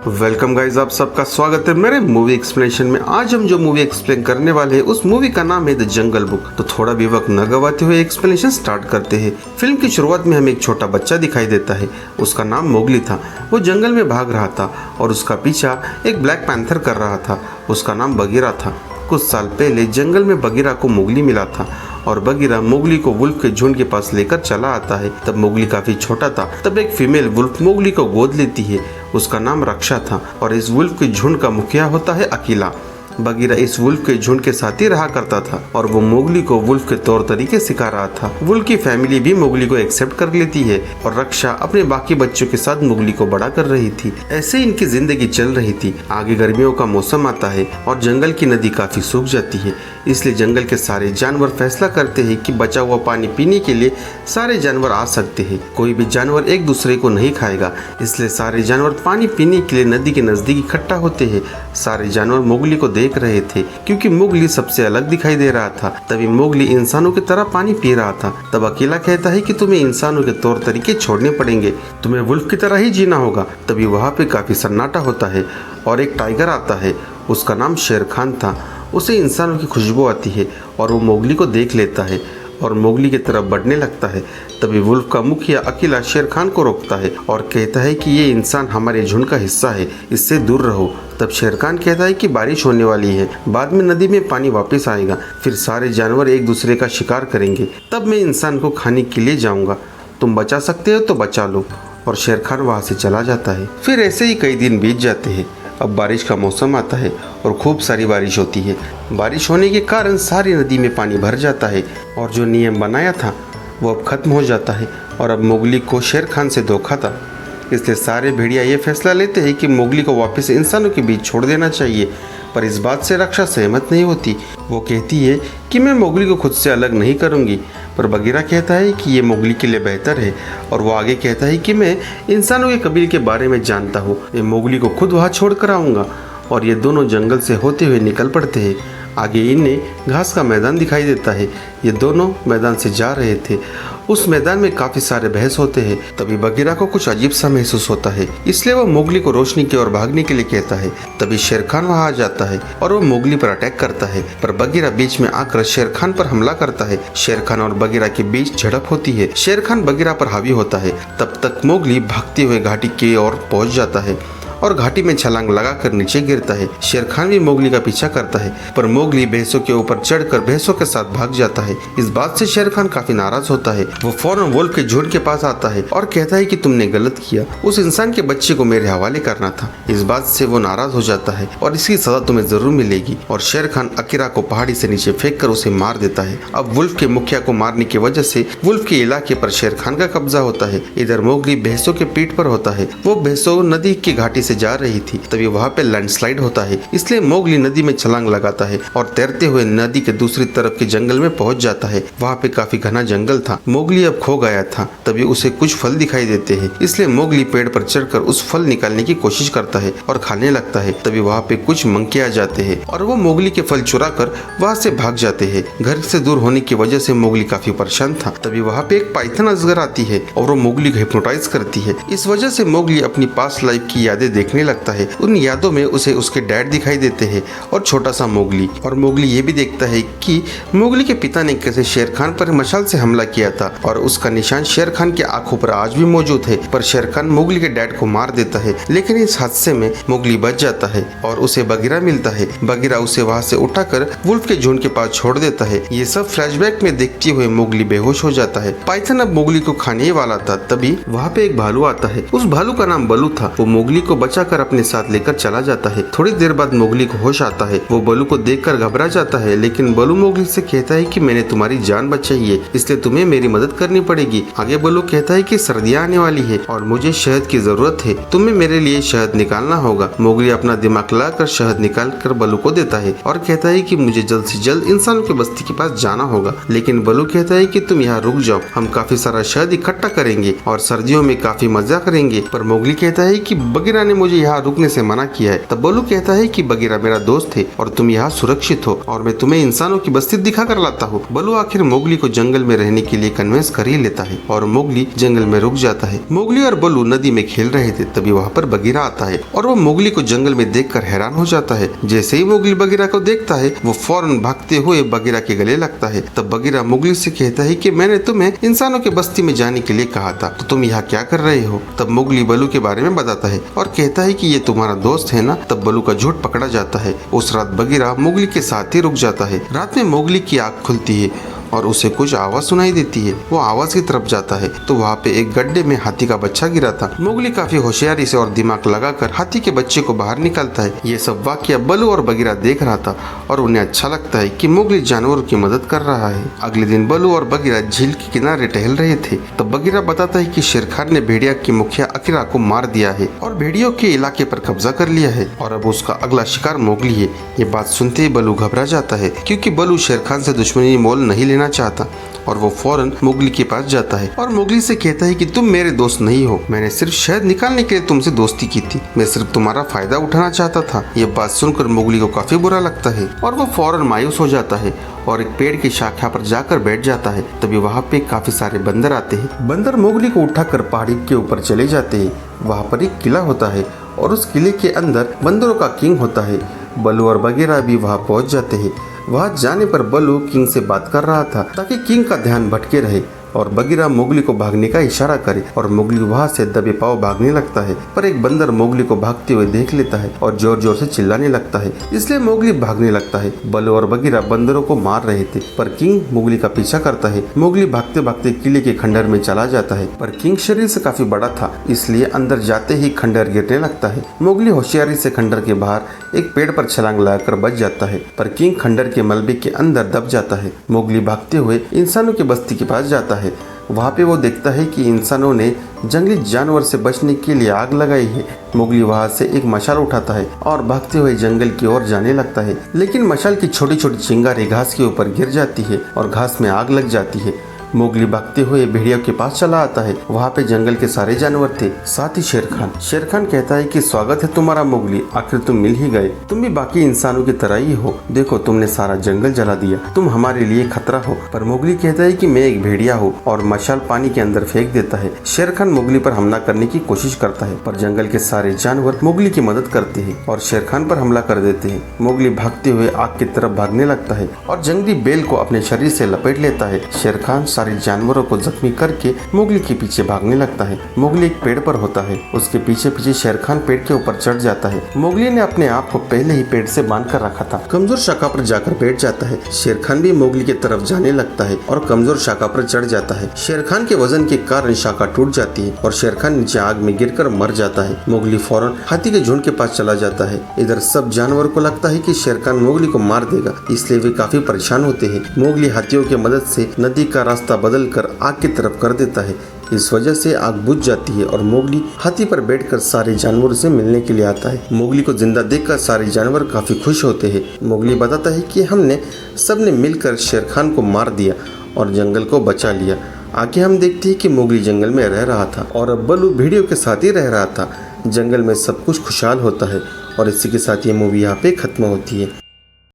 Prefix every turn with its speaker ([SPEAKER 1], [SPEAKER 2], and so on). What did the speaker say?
[SPEAKER 1] Welcome guys, आप सबका स्वागत है मेरे मूवी एक्सप्लेनेशन में। आज हम जो मूवी एक्सप्लेन करने वाले हैं उस मूवी का नाम है द जंगल बुक। तो थोड़ा भी वक्त न गवाते हुए एक्सप्लेनेशन स्टार्ट करते हैं। फिल्म की शुरुआत में हमें एक छोटा बच्चा दिखाई देता है। उसका नाम मोगली था। वो जंगल में भाग रहा था और उसका पीछा एक ब्लैक पैंथर कर रहा था। उसका नाम बगीरा था। कुछ साल पहले जंगल में बगीरा को मोगली मिला था और बगीरा मोगली को वुल्फ के झुंड के पास लेकर चला आता है। तब मोगली काफी छोटा था। तब एक फीमेल वुल्फ मोगली को गोद लेती है। उसका नाम रक्षा था और इस वुल्फ के झुंड का मुखिया होता है अकेला। बगीरा इस वुल्फ के झुंड के साथ ही रहा करता था और वो मोगली को वुल्फ के तौर तरीके सिखा रहा था। वुल्फ की फैमिली भी मोगली को एक्सेप्ट कर लेती है और रक्षा अपने बाकी बच्चों के साथ मोगली को बड़ा कर रही थी। ऐसे ही इनकी जिंदगी चल रही थी। आगे गर्मियों का मौसम आता है और जंगल की नदी काफी सूख जाती है। इसलिए जंगल के सारे जानवर फैसला करते हैं कि बचा हुआ पानी पीने के लिए सारे जानवर आ सकते हैं। कोई भी जानवर एक दूसरे को नहीं खाएगा, इसलिए सारे जानवर पानी पीने के लिए नदी के नजदीक इकट्ठा होते हैं। सारे जानवर मोगली को देख रहे थे क्योंकि मोगली सबसे अलग दिखाई दे रहा था। तभी मोगली इंसानों की तरह पानी पी रहा था। तब अकेला कहता है कि तुम्हें इंसानों के तौर तरीके छोड़ने पड़ेंगे, तुम्हें वुल्फ की तरह ही जीना होगा। तभी वहाँ पे काफी सन्नाटा होता है और एक टाइगर आता है। उसका नाम शेर खान था। उसे इंसानों की खुशबू आती है और वो मोगली को देख लेता है और मोगली की तरफ बढ़ने लगता है। तभी वुल्फ का मुखिया अकेला शेर खान को रोकता है और कहता है कि ये इंसान हमारे झुंड का हिस्सा है, इससे दूर रहो। तब शेर खान कहता है कि बारिश होने वाली है, बाद में नदी में पानी वापस आएगा, फिर सारे जानवर एक दूसरे का शिकार करेंगे, तब मैं इंसान को खाने के लिए जाऊंगा। तुम बचा सकते हो तो बचा लो। और शेर खान वहाँ से चला जाता है। फिर ऐसे ही कई दिन बीत जाते हैं। अब बारिश का मौसम आता है और खूब सारी बारिश होती है। बारिश होने के कारण सारी नदी में पानी भर जाता है और जो नियम बनाया था वो अब खत्म हो जाता है। और अब मोगली को शेर खान से धोखा था, इसलिए सारे भेड़िया ये फैसला लेते हैं कि मोगली को वापस इंसानों के बीच छोड़ देना चाहिए। पर इस बात से रक्षा सहमत नहीं होती। वो कहती है कि मैं मोगली को खुद से अलग नहीं करूँगी। पर बगीरा कहता है कि ये मोगली के लिए बेहतर है और वो आगे कहता है कि मैं इंसानों के कबीले के बारे में जानता हूँ, मैं मोगली को खुद वहाँ छोड़ कर आऊँगा। और ये दोनों जंगल से होते हुए निकल पड़ते हैं। आगे इन्हें घास का मैदान दिखाई देता है। ये दोनों मैदान से जा रहे थे। उस मैदान में काफी सारे भैंस होते हैं। तभी बगीरा को कुछ अजीब सा महसूस होता है, इसलिए वो मोगली को रोशनी की ओर भागने के लिए कहता है। तभी शेर खान वहाँ आ जाता है और वो मोगली पर अटैक करता है। पर बगीरा बीच में आकर शेर खान पर हमला करता है। शेर खान और बगीरा के बीच झड़प होती है। शेर खान बगीरा पर हावी होता है। तब तक मोगली भागते हुए घाटी की ओर पहुँच जाता है और घाटी में छलांग लगाकर नीचे गिरता है। शेर खान भी मोगली का पीछा करता है, पर मोगली भैंसों के ऊपर चढ़कर भैंसों के साथ भाग जाता है। इस बात से शेर खान काफी नाराज होता है। वो फौरन वुल्फ के झुंड के पास आता है और कहता है कि तुमने गलत किया, उस इंसान के बच्चे को मेरे हवाले करना था। इस बात से वो नाराज हो जाता है और इसकी सजा तुम्हें जरूर मिलेगी। और शेर खान अकीरा को पहाड़ी से नीचे फेंक कर उसे मार देता है। अब वुल्फ के मुखिया को मारने की वजह से वुल्फ के इलाके पर शेर खान का कब्जा होता है। इधर मोगली भैंसों के पीठ पर होता है। वो भैंसों नदी की घाटी से जा रही थी। तभी वहाँ पे लैंडस्लाइड होता है, इसलिए मोगली नदी में छलांग लगाता है और तैरते हुए नदी के दूसरी तरफ के जंगल में पहुंच जाता है। वहाँ पे काफी घना जंगल था। मोगली अब खो गया था। तभी उसे कुछ फल दिखाई देते हैं, इसलिए मोगली पेड़ पर चढ़कर उस फल निकालने की कोशिश करता है और खाने लगता है। तभी वहाँ पे कुछ मंकी आ जाते हैं और वो मोगली के फल चुरा कर वहाँ से भाग जाते हैं। घर से दूर होने की वजह से मोगली काफी परेशान था। तभी वहाँ पे एक पाइथन अजगर आती है और वो मोगली को हिप्नोटाइज करती है। इस वजह से मोगली अपनी पास्ट लाइफ की यादें देखने लगता है। उन यादों में उसे उसके डैड दिखाई देते हैं और छोटा सा मोगली। और मोगली ये भी देखता है कि मोगली के पिता ने कैसे शेर खान पर मशाल से हमला किया था और उसका निशान शेर खान की आंखों पर आज भी मौजूद है। पर शेर खान मोगली के डैड को मार देता है, लेकिन इस हादसे में मोगली बच जाता है और उसे बगीरा मिलता है। बगीरा उसे वहाँ से उठाकर वुल्फ के झुंड के पास छोड़ देता है। ये सब फ्लैशबैक में देखते हुए मोगली बेहोश हो जाता है। पाइथन अब मोगली को खाने ही वाला था। तभी वहाँ पे एक भालू आता है। उस भालू का नाम बलू था। वो मोगली को बचाकर अपने साथ लेकर चला जाता है। थोड़ी देर बाद मोगली को होश आता है। वो बलू को देखकर घबरा जाता है, लेकिन बलू मोगली से कहता है कि मैंने तुम्हारी जान बचाई है, इसलिए तुम्हें मेरी मदद करनी पड़ेगी। आगे बलू कहता है कि सर्दियाँ आने वाली है और मुझे शहद की जरूरत है, तुम्हें मेरे लिए शहद निकालना होगा। मोगली अपना दिमाग लगाकर शहद निकाल कर बलू को देता है और कहता है कि मुझे जल्द से जल्द इंसानों की बस्ती के पास जाना होगा। लेकिन बलू कहता है कि तुम यहाँ रुक जाओ, हम काफी सारा शहद इकट्ठा करेंगे और सर्दियों में काफी मजा करेंगे। पर मोगली कहता है कि बगीरा ने मुझे यहाँ रुकने से मना किया है। तब बल्लू कहता है कि बगीरा मेरा दोस्त है और तुम यहाँ सुरक्षित हो और मैं तुम्हें इंसानों की बस्ती दिखा कर लाता हूँ। बल्लू आखिर मोगली को जंगल में रहने के लिए कन्विंस कर ही लेता है और मोगली जंगल में रुक जाता है। मोगली और बल्लू नदी में खेल रहे थे, तभी वहाँ पर बगीरा आता है और वो मोगली को जंगल में देखकर हैरान हो जाता है। जैसे ही मोगली बगीरा को देखता है वो फौरन भागते हुए बगीरा के गले लगता है। तब बगीरा मोगली से कहता है कि मैंने तुम्हें इंसानों के बस्ती में जाने के लिए कहा था, तो तुम यहाँ क्या कर रहे हो। तब मोगली बल्लू के बारे में बताता है और कहता है कि ये तुम्हारा दोस्त है ना। तब बल्लू का झूठ पकड़ा जाता है। उस रात बगीरा मोगली के साथ ही रुक जाता है। रात में मोगली की आँख खुलती है और उसे कुछ आवाज सुनाई देती है। वो आवाज की तरफ जाता है तो वहाँ पे एक गड्ढे में हाथी का बच्चा गिरा था। मोगली काफी होशियारी से और दिमाग लगाकर हाथी के बच्चे को बाहर निकालता है। ये सब वाकया बल्लू और बगीरा देख रहा था और उन्हें अच्छा लगता है कि मोगली जानवरों की मदद कर रहा है। अगले दिन बल्लू और बगीरा झील के किनारे टहल रहे थे। तब बगीरा बताता है कि शेर खान ने भेड़िया के मुखिया अकीरा को मार दिया है और भेड़ियों के इलाके पर कब्जा कर लिया है और अब उसका अगला शिकार मोगली है। ये बात सुनते ही बल्लू घबरा जाता है क्योंकि बल्लू शेर खान से दुश्मनी मोल नहीं लेना चाहता और वो फौरन मोगली के पास जाता है और मोगली से कहता है कि तुम मेरे दोस्त नहीं हो, मैंने सिर्फ शहद निकालने के लिए तुमसे दोस्ती की थी, मैं सिर्फ तुम्हारा फायदा उठाना चाहता था। ये बात सुनकर मोगली को काफी बुरा लगता है और वो फौरन मायूस हो जाता है और एक पेड़ की शाखा पर जाकर बैठ जाता है। तभी वहाँ पे काफी सारे बंदर आते हैं। बंदर मोगली को उठाकर पहाड़ी के ऊपर चले जाते हैं। वहाँ पर एक किला होता है और उस किले के अंदर बंदरों का किंग होता है। बल्लू और बगीरा भी वहाँ पहुँच जाते हैं। वहाँ जाने पर बल्लू किंग से बात कर रहा था ताकि किंग का ध्यान भटके रहे और बगीरा मोगली को भागने का इशारा करे और मोगली वहाँ से दबे पाव भागने लगता है। पर एक बंदर मोगली को भागते हुए देख लेता है और जोर जोर से चिल्लाने लगता है, इसलिए मोगली भागने लगता है। बल्लू और बगीरा बंदरों को मार रहे थे पर किंग मोगली का पीछा करता है। मोगली भागते भागते किले के खंडर में चला जाता है पर किंग शरीर से काफी बड़ा था, इसलिए अंदर जाते ही खंडर गिरने लगता है। मोगली होशियारी से खंडर के बाहर एक पेड़ पर छलांग लगाकर बच जाता है पर किंग खंडर के मलबे के अंदर दब जाता है। मोगली भागते हुए इंसानों की बस्ती के पास जाता है। वहाँ पे वो देखता है कि इंसानों ने जंगली जानवर से बचने के लिए आग लगाई है। मोगली वहाँ से एक मशाल उठाता है और भागते हुए जंगल की ओर जाने लगता है, लेकिन मशाल की छोटी छोटी चिंगारी घास के ऊपर गिर जाती है और घास में आग लग जाती है। मोगली भागते हुए भेड़िया के पास चला आता है। वहाँ पे जंगल के सारे जानवर थे, साथ ही शेर खान। शेर खान कहता है कि स्वागत है तुम्हारा मोगली, आखिर तुम मिल ही गए। तुम भी बाकी इंसानों की तरह ही हो, देखो तुमने सारा जंगल जला दिया, तुम हमारे लिए खतरा हो। पर मोगली कहता है कि मैं एक भेड़िया हूँ और मशाल पानी के अंदर फेंक देता है। शेर खान मोगली पर हमला करने की कोशिश करता है पर जंगल के सारे जानवर मोगली की मदद करते हैं और शेर खान पर हमला कर देते हैं। मोगली भागते हुए आग की तरफ भागने लगता है और जंगली बेल को अपने शरीर से लपेट लेता है। शेर खान सारे जानवरों को जख्मी करके मोगली के पीछे भागने लगता है। मोगली एक पेड़ पर होता है, उसके पीछे पीछे शेर खान पेड़ के ऊपर चढ़ जाता है। मोगली ने अपने आप को पहले ही पेड़ से बांध कर रखा था। कमजोर शाखा पर जाकर बैठ जाता है। शेर खान भी मोगली की तरफ जाने लगता है और कमजोर शाखा पर चढ़ जाता है। शेर खान के वजन के कारण शाखा टूट जाती है और शेर खान नीचे आग में गिरकर मर जाता है। मोगली फौरन हाथी के झुंड के पास चला जाता है। इधर सब जानवरों को लगता है कि शेर खान मोगली को मार देगा, इसलिए वे काफी परेशान होते हैं। मोगली हाथियों की मदद से नदी का रास्ता बदल कर आग की तरफ कर देता है। इस वजह से आग बुझ जाती है और मोगली हाथी पर बैठकर सारे जानवरों से मिलने के लिए आता है। मोगली को जिंदा देखकर सारे जानवर काफी खुश होते हैं। मोगली बताता है कि हमने सबने मिलकर शेर खान को मार दिया और जंगल को बचा लिया। आगे हम देखते हैं कि मोगली जंगल में रह रहा था और अब बल्लू भेड़ियों के साथ ही रह रहा था। जंगल में सब कुछ खुशहाल होता है और इसी के साथ ये मूवी यहाँ पे खत्म होती है।